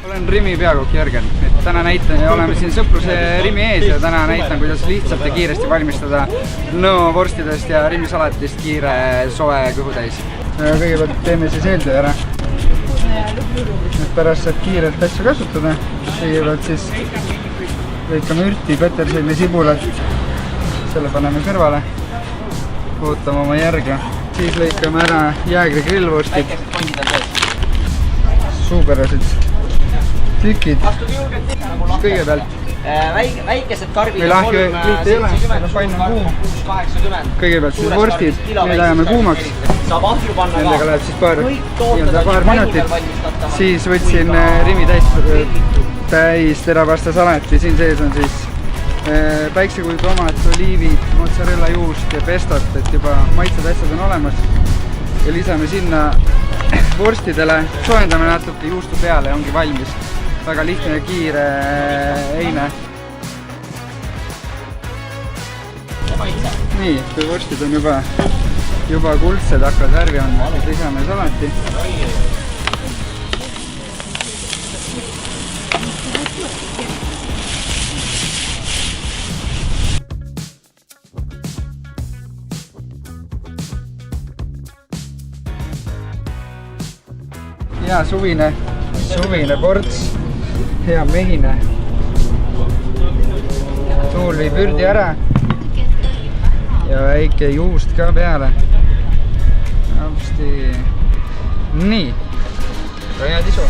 Olen Rimi peakokk Jörgen. Täna oleme siin sõpruse Rimi ees ja täna näitan, kuidas lihtsalt ja kiiresti valmistada lõuvorstidest ja Rimi salatist kiire soe kõhutäis. Kõigepealt teeme siis eeltöö ära. Pärast saab kiirelt asja kasutada. Kõigepealt siis lõikame ürti, peterselli, sibulat. Selle paneme kõrvale. Ootame oma järge. Siis lõikame ära jäägri grillvorstid. Suupärased tükid. Kõigepealt väikesed karbid meil ahju liit ei ole, meil on pann kuum. Kõigepealt siis vorstid, need ajame kuumaks. Nendega läheb siis paar minutit. Siis võtsin Rimi täis teravasta salati, siin sees on siis päiksekuju tomat, oliivid, mozzarella juust ja pestot, et juba maitsed asjad on olemas. Ja lisame sinna vorstidele, soojendame natuke juustu peale ja ongi valmis. Väga lihtne ja kiire eine. Nii, kui vorstid on juba kuldsed, hakkavad värvi andma, siis lisame salati. Hea suvine ports, hea mehine. Tuul viib ürdi ära ja väike juust ka peale. Nii, väga hea tisu.